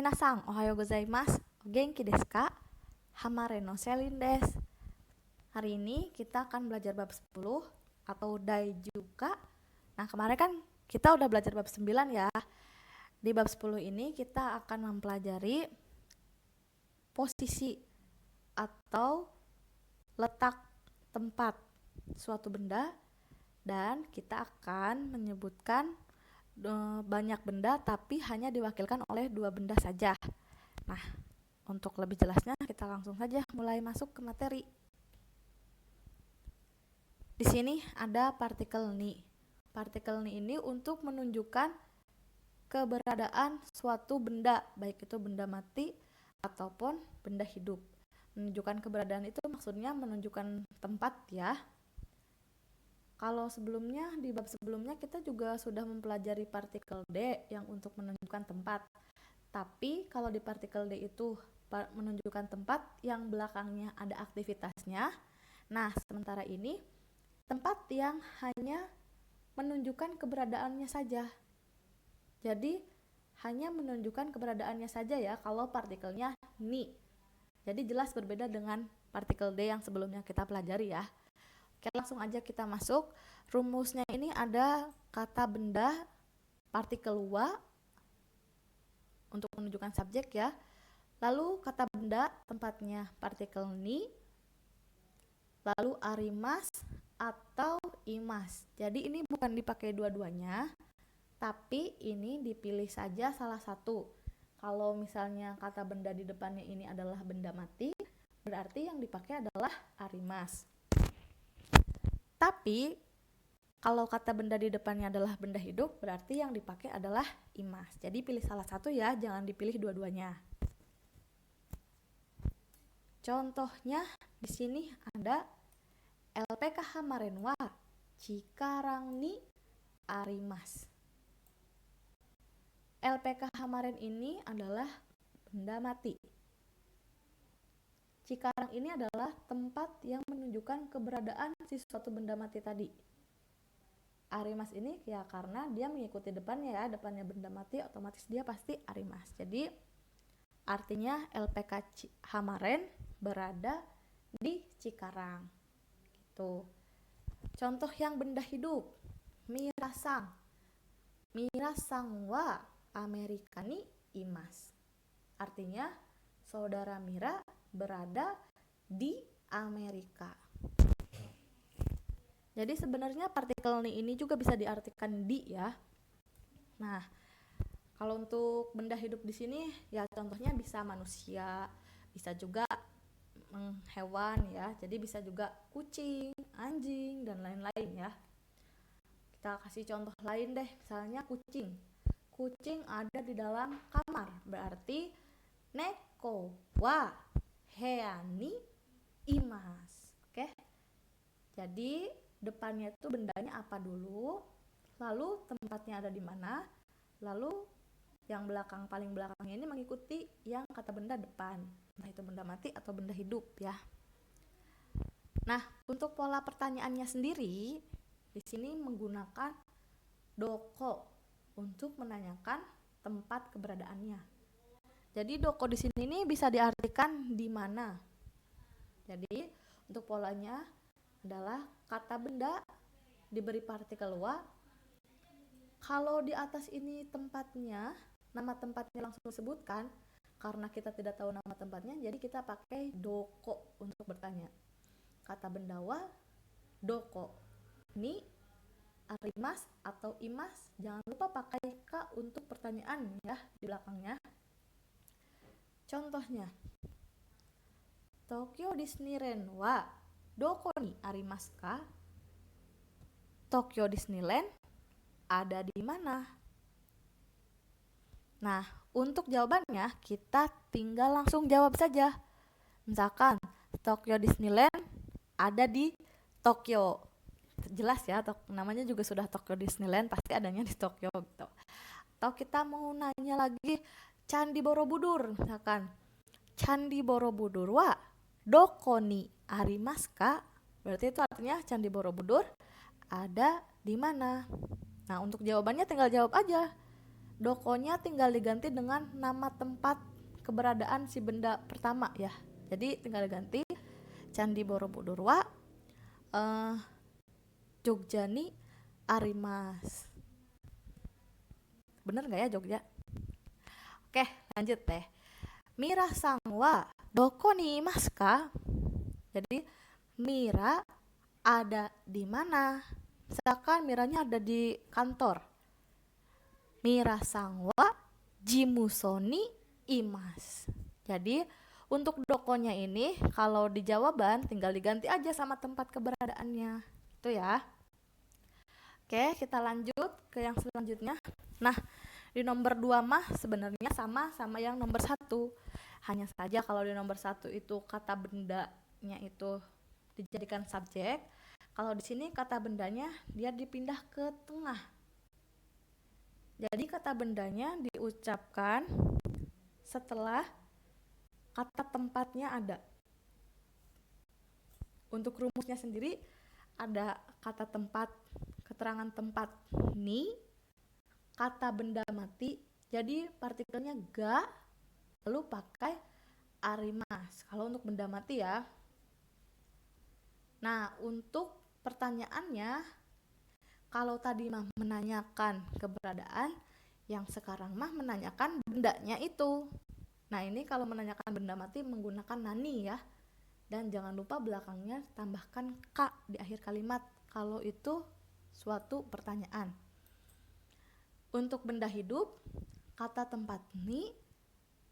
Minasan, ohayo gozaimasu. O genki desu ka? Hamare no Selin desu. Hari ini kita akan belajar bab 10 atau Daijuka. Nah, kemarin kan kita udah belajar bab 9 ya. Di bab 10 ini kita akan mempelajari posisi atau letak tempat suatu benda, dan kita akan menyebutkan banyak benda tapi hanya diwakilkan oleh 2 benda saja. Nah, untuk lebih jelasnya kita langsung saja mulai masuk ke materi. Di sini ada partikel ni. Partikel ni ini untuk menunjukkan keberadaan suatu benda, baik itu benda mati ataupun benda hidup. Menunjukkan keberadaan itu maksudnya menunjukkan tempat ya. Kalau sebelumnya, di bab sebelumnya kita juga sudah mempelajari partikel D yang untuk menunjukkan tempat. Tapi kalau di partikel D itu menunjukkan tempat yang belakangnya ada aktivitasnya. Nah, sementara ini tempat yang hanya menunjukkan keberadaannya saja. Jadi hanya menunjukkan keberadaannya saja ya kalau partikelnya ni. Jadi jelas berbeda dengan partikel D yang sebelumnya kita pelajari ya. Oke, langsung aja kita masuk. Rumusnya ini ada kata benda, partikel wa untuk menunjukkan subjek ya. Lalu kata benda, tempatnya partikel ni. Lalu arimas atau imas. Jadi ini bukan dipakai dua-duanya, tapi ini dipilih saja salah satu. Kalau misalnya kata benda di depannya ini adalah benda mati, berarti yang dipakai adalah arimas. Tapi kalau kata benda di depannya adalah benda hidup, berarti yang dipakai adalah imas. Jadi pilih salah satu ya, jangan dipilih dua-duanya. Contohnya di sini ada LPK hamaren wa Cikarang ni arimas. LPK hamaren ini adalah benda mati. Cikarang ini adalah tempat yang menunjukkan keberadaan si suatu benda mati tadi. Arimas ini ya karena dia mengikuti depannya ya, depannya benda mati otomatis dia pasti arimas. Jadi artinya LPK hamaren berada di Cikarang. Gitu. Contoh yang benda hidup, Mirasang. Mirasang wa Amerika ni imas. Artinya saudara Mira berada di Amerika. Jadi sebenarnya partikel ni ini juga bisa diartikan di ya. Nah, kalau untuk benda hidup di sini ya contohnya bisa manusia, bisa juga hewan ya. Jadi bisa juga kucing, anjing dan lain-lain ya. Kita kasih contoh lain deh, misalnya kucing. Kucing ada di dalam kamar, berarti neko wa hea ni imas. Oke. Jadi depannya itu bendanya apa dulu, lalu tempatnya ada di mana, lalu yang belakang paling belakangnya ini mengikuti yang kata benda depan, entah itu benda mati atau benda hidup ya. Nah, untuk pola pertanyaannya sendiri di sini menggunakan doko untuk menanyakan tempat keberadaannya. Jadi doko di sini ini bisa diartikan di mana. Jadi untuk polanya adalah kata benda diberi partikel wa. Kalau di atas ini tempatnya, nama tempatnya langsung disebutkan, karena kita tidak tahu nama tempatnya, jadi kita pakai doko untuk bertanya. Kata benda wa, doko. Ni, arimas atau imas, jangan lupa pakai ka untuk pertanyaan ya di belakangnya. Contohnya, Tokyo Disneyland wa doko ni arimasu ka? Tokyo Disneyland ada di mana? Nah, untuk jawabannya kita tinggal langsung jawab saja. Misalkan Tokyo Disneyland ada di Tokyo. Jelas ya, namanya juga sudah Tokyo Disneyland, pasti adanya di Tokyo gitu. Atau kita mau nanya lagi Candi Borobudur, misalkan Candi Borobudur wa doko ni arimasu ka? Berarti itu artinya Candi Borobudur ada di mana? Nah, untuk jawabannya tinggal jawab aja. dokonya tinggal diganti dengan nama tempat keberadaan si benda pertama ya. Jadi tinggal diganti Candi Borobudur Jogjani Arimas. Bener nggak ya Jogja? Oke, lanjut deh. Mira Sangwa doko ni imasu ka? Jadi Mira ada di mana? Misalkan Miranya ada di kantor. Mira Sangwa Jimusoni Imas. Jadi untuk dokonya ini kalau di jawaban tinggal diganti aja sama tempat keberadaannya. Itu ya. Oke, kita lanjut ke yang selanjutnya. Nah, di nomor 2 mah sebenarnya sama yang nomor 1. Hanya saja kalau di nomor 1 itu kata bendanya itu dijadikan subjek. Kalau di sini kata bendanya dia dipindah ke tengah. Jadi kata bendanya diucapkan setelah kata tempatnya ada. Untuk rumusnya sendiri ada kata tempat, keterangan tempat ni, kata benda mati, jadi partikelnya ga, lalu pakai arimas. Kalau untuk benda mati ya. Nah, untuk pertanyaannya, kalau tadi mah menanyakan keberadaan, yang sekarang mah menanyakan bendanya itu. Nah, ini kalau menanyakan benda mati menggunakan nani ya. Dan jangan lupa belakangnya tambahkan ka di akhir kalimat kalau itu suatu pertanyaan. Untuk benda hidup, kata tempat ni,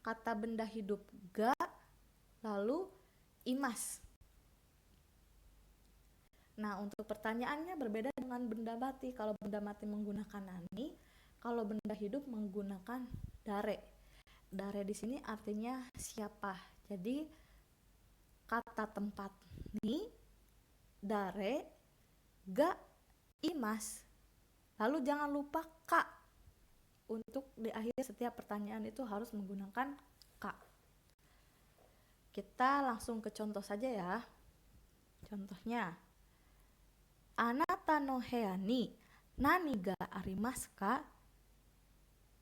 kata benda hidup ga, lalu imas. Nah, untuk pertanyaannya berbeda dengan benda mati. Kalau benda mati menggunakan nani, kalau benda hidup menggunakan dare. Dare di sini artinya siapa. Jadi kata tempat ni, dare, ga, imas. Lalu jangan lupa ka. Untuk di akhir setiap pertanyaan itu harus menggunakan ka. Kita langsung ke contoh saja ya. Contohnya, anata no hea ni nani ga arimasu ka?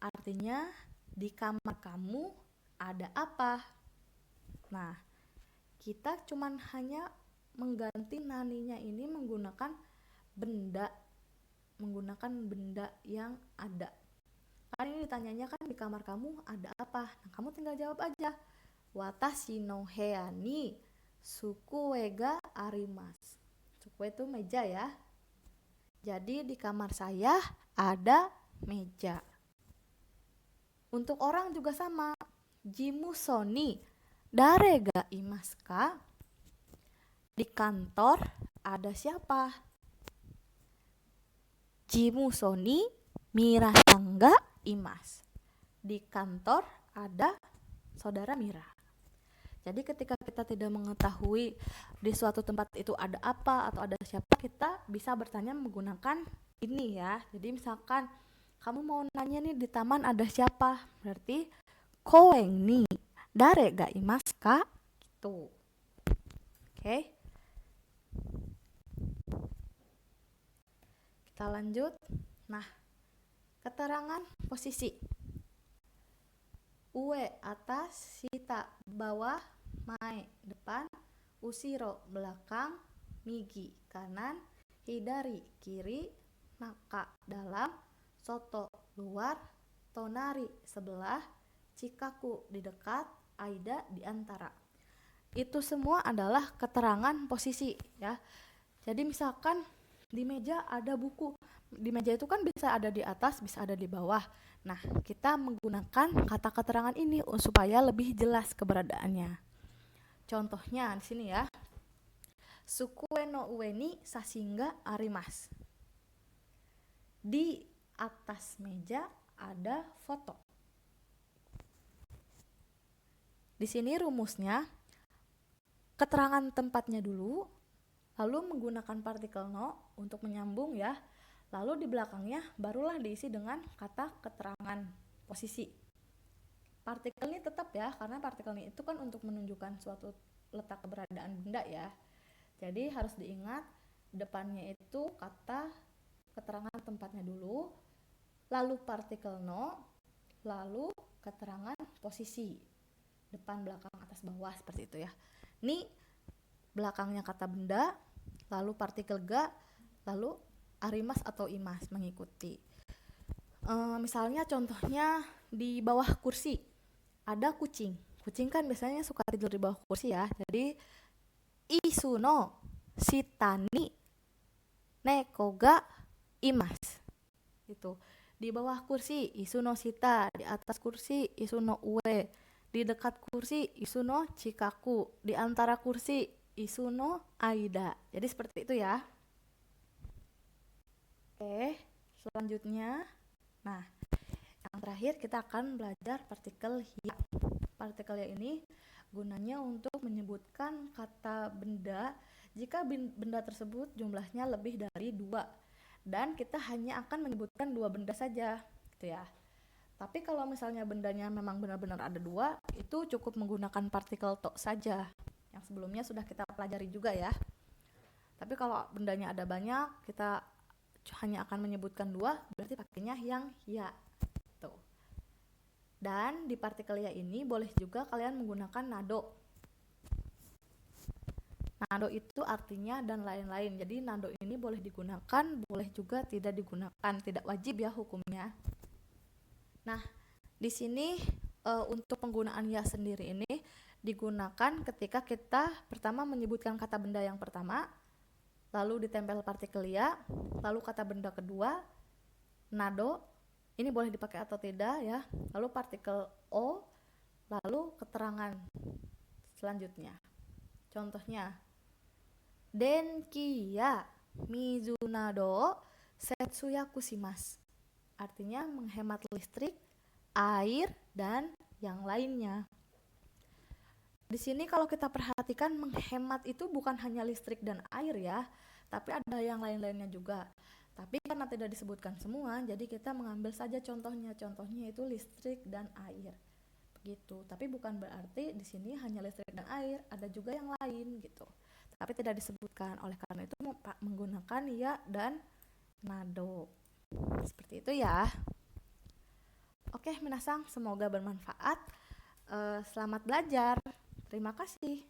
Artinya di kamar kamu ada apa? Nah, kita cuman hanya mengganti naninya ini menggunakan benda yang ada. Kan ini ditanyanya kan di kamar kamu ada apa? Nah, kamu tinggal jawab aja. Watashi no hea ni sukue ga arimasu. Sukue itu meja ya. Jadi di kamar saya ada meja. Untuk orang juga sama. Jimuso ni dare ga imasu ka? Di kantor ada siapa? Jimuso ni Mira-san ga imasu. Di kantor ada saudara Mira. Jadi ketika kita tidak mengetahui di suatu tempat itu ada apa atau ada siapa, kita bisa bertanya menggunakan ini ya. Jadi misalkan kamu mau nanya nih di taman ada siapa, berarti koen ni dare ga imasu ka? Gitu. Oke. Kita lanjut. Nah, keterangan posisi. Ue atas, shita bawah, mae depan, usiro belakang, migi kanan, hidari kiri, naka dalam, soto luar, tonari sebelah, cikaku di dekat, aida di antara. Itu semua adalah keterangan posisi ya. Jadi misalkan di meja ada buku. Di meja itu kan bisa ada di atas, bisa ada di bawah. Nah, kita menggunakan kata keterangan ini supaya lebih jelas keberadaannya. Contohnya di sini ya. Sukue no ue ni sashin ga arimasu. Di atas meja ada foto. Di sini rumusnya keterangan tempatnya dulu, lalu menggunakan partikel no untuk menyambung ya. Lalu di belakangnya barulah diisi dengan kata keterangan posisi. Partikel ini tetap ya, karena partikel ini itu kan untuk menunjukkan suatu letak keberadaan benda ya. Jadi harus diingat depannya itu kata keterangan tempatnya dulu, lalu partikel no, lalu keterangan posisi depan, belakang, atas, bawah, seperti itu ya. Ini belakangnya kata benda, lalu partikel ga, lalu arimas atau imas mengikuti. Misalnya contohnya di bawah kursi ada kucing. Kucing kan biasanya suka tidur di bawah kursi ya. Jadi isu no shitani neko ga imasu. Itu. Di bawah kursi isu no shita, di atas kursi isu no ue, di dekat kursi isu no chikaku, di antara kursi isu no aida. Jadi seperti itu ya. Oke, selanjutnya. Nah, yang terakhir kita akan belajar partikel ya. Partikel ya ini gunanya untuk menyebutkan kata benda jika benda tersebut jumlahnya lebih dari 2 dan kita hanya akan menyebutkan 2 benda saja gitu ya. Tapi kalau misalnya bendanya memang benar-benar ada 2, itu cukup menggunakan partikel to saja yang sebelumnya sudah kita pelajari juga ya. Tapi kalau bendanya ada banyak, kita hanya akan menyebutkan 2, berarti pakainya yang ya. Tuh. Dan di partikel ya ini boleh juga kalian menggunakan nado. Nado itu artinya dan lain-lain. Jadi nado ini boleh digunakan, boleh juga tidak digunakan, tidak wajib ya hukumnya. Nah, di sini untuk penggunaan ya sendiri ini digunakan ketika kita pertama menyebutkan kata benda yang pertama, lalu ditempel partikel ya, lalu kata benda kedua, nado, ini boleh dipakai atau tidak ya, lalu partikel o, lalu keterangan selanjutnya. Contohnya, denki ya mizu nado setsuyaku shimasu. Artinya menghemat listrik, air, dan yang lainnya. Di sini kalau kita perhatikan menghemat itu bukan hanya listrik dan air ya, tapi ada yang lain-lainnya juga. Tapi karena tidak disebutkan semua, jadi kita mengambil saja contohnya. Contohnya itu listrik dan air. Begitu. Tapi bukan berarti di sini hanya listrik dan air, ada juga yang lain gitu. Tapi tidak disebutkan. Oleh karena itu menggunakan ya dan nado. Seperti itu ya. Oke, minasang, semoga bermanfaat. Selamat belajar. Terima kasih.